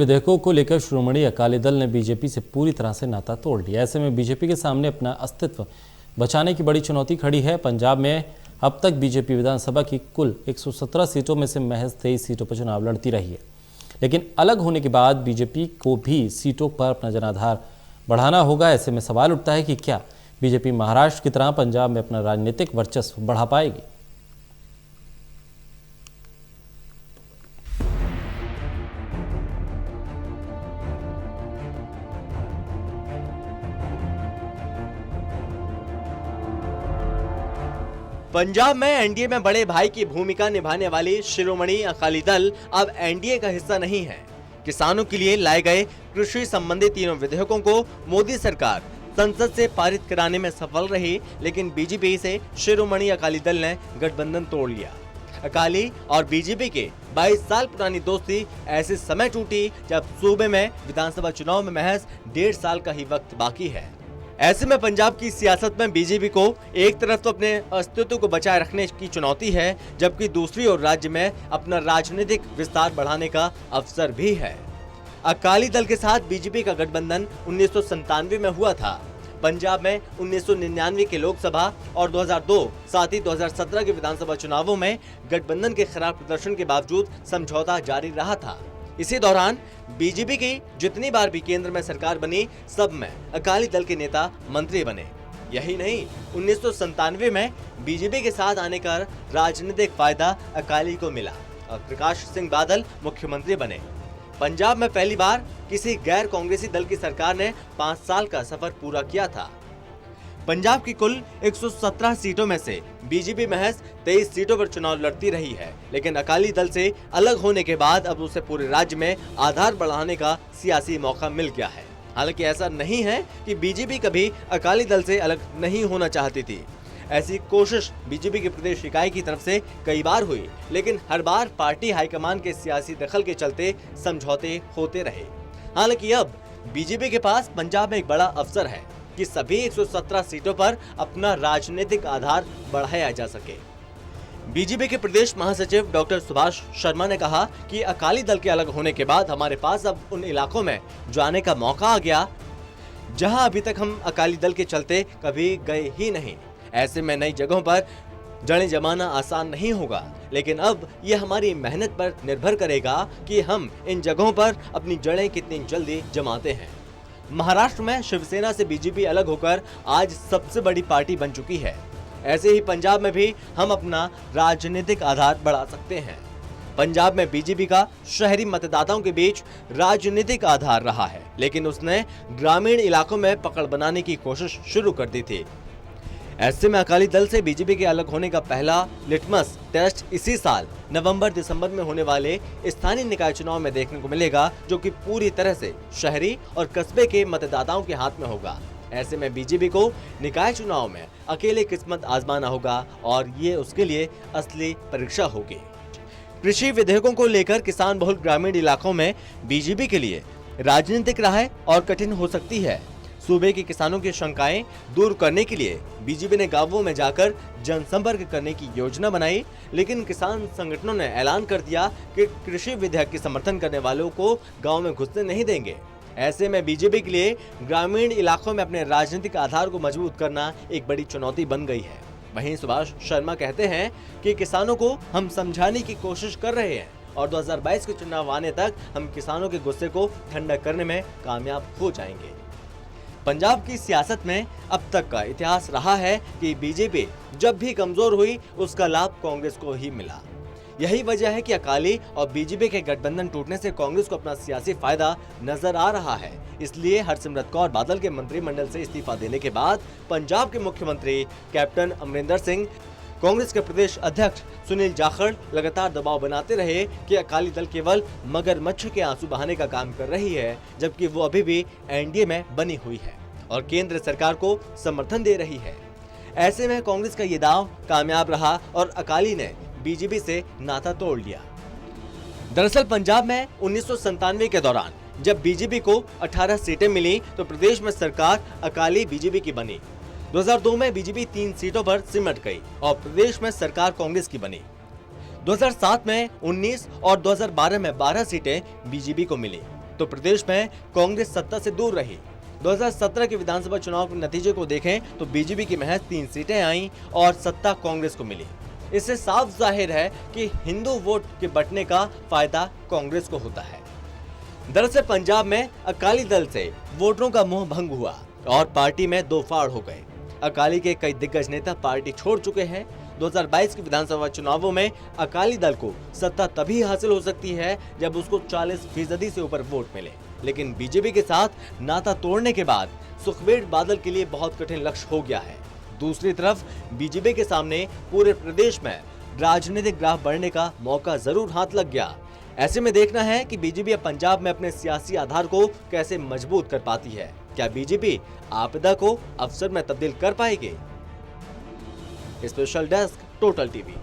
विधेयकों को लेकर शिरोमणि अकाली दल ने बीजेपी से पूरी तरह से नाता तोड़ लिया। ऐसे में बीजेपी के सामने अपना अस्तित्व बचाने की बड़ी चुनौती खड़ी है। पंजाब में अब तक बीजेपी विधानसभा की कुल 117 सीटों में से महज 23 सीटों पर चुनाव लड़ती रही है, लेकिन अलग होने के बाद बीजेपी को भी सीटों पर अपना जनाधार बढ़ाना होगा। ऐसे में सवाल उठता है कि क्या बीजेपी महाराष्ट्र की तरह पंजाब में अपना राजनीतिक वर्चस्व बढ़ा पाएगी। पंजाब में एनडीए में बड़े भाई की भूमिका निभाने वाली शिरोमणि अकाली दल अब एनडीए का हिस्सा नहीं है। किसानों के लिए लाए गए कृषि संबंधी तीनों विधेयकों को मोदी सरकार संसद से पारित कराने में सफल रही, लेकिन बीजेपी से शिरोमणि अकाली दल ने गठबंधन तोड़ लिया। अकाली और बीजेपी के 22 साल पुरानी दोस्ती ऐसे समय टूटी जब सूबे में विधानसभा चुनाव में महज 1.5 साल का ही वक्त बाकी है। ऐसे में पंजाब की सियासत में बीजेपी को एक तरफ तो अपने अस्तित्व को बचाए रखने की चुनौती है, जबकि दूसरी ओर राज्य में अपना राजनीतिक विस्तार बढ़ाने का अवसर भी है। अकाली दल के साथ बीजेपी का गठबंधन 1997 में हुआ था। पंजाब में 1999 के लोकसभा और 2002 साथ ही 2017 के विधानसभा चुनावों में गठबंधन के खराब प्रदर्शन के बावजूद समझौता जारी रहा था। इसी दौरान बीजेपी की जितनी बार भी केंद्र में सरकार बनी, सब में अकाली दल के नेता मंत्री बने। यही नहीं, 1997 में बीजेपी के साथ आने का राजनीतिक फायदा अकाली को मिला और प्रकाश सिंह बादल मुख्यमंत्री बने। पंजाब में पहली बार किसी गैर कांग्रेसी दल की सरकार ने 5 साल का सफर पूरा किया था। पंजाब की कुल 117 सीटों में से बीजेपी महज 23 सीटों पर चुनाव लड़ती रही है, लेकिन अकाली दल से अलग होने के बाद अब उसे पूरे राज्य में आधार बढ़ाने का सियासी मौका मिल गया है। हालांकि ऐसा नहीं है कि बीजेपी कभी अकाली दल से अलग नहीं होना चाहती थी। ऐसी कोशिश बीजेपी के प्रदेश इकाई की तरफ से कई बार हुई, लेकिन हर बार पार्टी हाईकमान के सियासी दखल के चलते समझौते होते रहे। हालांकि अब बीजेपी के पास पंजाब में एक बड़ा अवसर है कि सभी 117 सीटों पर अपना राजनीतिक आधार बढ़ाया जा सके। बीजेपी के प्रदेश महासचिव डॉक्टर सुभाष शर्मा ने कहा कि अकाली दल के अलग होने के बाद हमारे पास अब उन इलाकों में जाने का मौका आ गया जहां अभी तक हम अकाली दल के चलते कभी गए ही नहीं। ऐसे में नई जगहों पर जड़ें जमाना आसान नहीं होगा, लेकिन अब यह हमारी मेहनत पर निर्भर करेगा कि हम इन जगहों पर अपनी जड़ें कितनी जल्दी जमाते हैं। महाराष्ट्र में शिवसेना से बीजेपी अलग होकर आज सबसे बड़ी पार्टी बन चुकी है। ऐसे ही पंजाब में भी हम अपना राजनीतिक आधार बढ़ा सकते हैं। पंजाब में बीजेपी का शहरी मतदाताओं के बीच राजनीतिक आधार रहा है, लेकिन उसने ग्रामीण इलाकों में पकड़ बनाने की कोशिश शुरू कर दी थी। ऐसे में अकाली दल से बीजेपी के अलग होने का पहला लिटमस टेस्ट इसी साल नवंबर-दिसंबर में होने वाले स्थानीय निकाय चुनाव में देखने को मिलेगा, जो कि पूरी तरह से शहरी और कस्बे के मतदाताओं के हाथ में होगा। ऐसे में बीजेपी को निकाय चुनाव में अकेले किस्मत आजमाना होगा और ये उसके लिए असली परीक्षा होगी। कृषि विधेयकों को लेकर किसान बहुल ग्रामीण इलाकों में बीजेपी के लिए राजनीतिक राह और कठिन हो सकती है। सूबे के किसानों की शंकाएं दूर करने के लिए बीजेपी ने गांवों में जाकर जनसंपर्क करने की योजना बनाई, लेकिन किसान संगठनों ने ऐलान कर दिया कि कृषि विधेयक के समर्थन करने वालों को गांव में घुसने नहीं देंगे। ऐसे में बीजेपी के लिए ग्रामीण इलाकों में अपने राजनीतिक आधार को मजबूत करना एक बड़ी चुनौती बन गई है। वहीं सुभाष शर्मा कहते हैं कि किसानों को हम समझाने की कोशिश कर रहे हैं और 2022 के चुनाव आने तक हम किसानों के गुस्से को ठंडा करने में कामयाब हो जाएंगे। पंजाब की सियासत में अब तक का इतिहास रहा है कि बीजेपी जब भी कमजोर हुई उसका लाभ कांग्रेस को ही मिला। यही वजह है कि अकाली और बीजेपी के गठबंधन टूटने से कांग्रेस को अपना सियासी फायदा नजर आ रहा है। इसलिए हरसिमरत कौर बादल के मंत्रिमंडल से इस्तीफा देने के बाद पंजाब के मुख्यमंत्री कैप्टन अमरिंदर सिंह, कांग्रेस के प्रदेश अध्यक्ष सुनील जाखड़ लगातार दबाव बनाते रहे कि अकाली दल केवल मगरमच्छ के आंसू बहाने का काम कर रही है, जबकि वो अभी भी एनडीए में बनी हुई है और केंद्र सरकार को समर्थन दे रही है। ऐसे में कांग्रेस का ये दांव कामयाब रहा और अकाली ने बीजेपी से नाता तोड़ लिया। दरअसल पंजाब में 1997 के दौरान जब बीजेपी को 18 सीटें मिली तो प्रदेश में सरकार अकाली बीजेपी की बनी। 2002 में बीजेपी 3 सीटों पर सिमट गई और प्रदेश में सरकार कांग्रेस की बनी। 2007 में 19 और 2012 में 12 सीटें बीजेपी को मिली। तो प्रदेश में कांग्रेस सत्ता से दूर रही। 2017 के विधानसभा चुनाव के नतीजे को देखें तो बीजेपी की महज 3 सीटें आईं और सत्ता कांग्रेस को मिली। इससे साफ जाहिर है कि हिंदू वोट के बंटने का फायदा कांग्रेस को होता है। दरअसल पंजाब में अकाली दल से वोटरों का मोह भंग हुआ और पार्टी में दो फाड़ हो गए। अकाली के कई दिग्गज नेता पार्टी छोड़ चुके हैं। 2022 के विधानसभा चुनावों में अकाली दल को सत्ता तभी हासिल हो सकती है जब उसको 40% से ऊपर वोट मिले, लेकिन बीजेपी के साथ नाता तोड़ने के बाद सुखबीर बादल के लिए बहुत कठिन लक्ष्य हो गया है। दूसरी तरफ बीजेपी के सामने पूरे प्रदेश में राजनीतिक ग्राफ बढ़ने का मौका जरूर हाथ लग गया। ऐसे में देखना है कि बीजेपी अब पंजाब में अपने सियासी आधार को कैसे मजबूत कर पाती है। क्या बीजेपी आपदा को अवसर में तब्दील कर पाएगी? Special desk, total TV.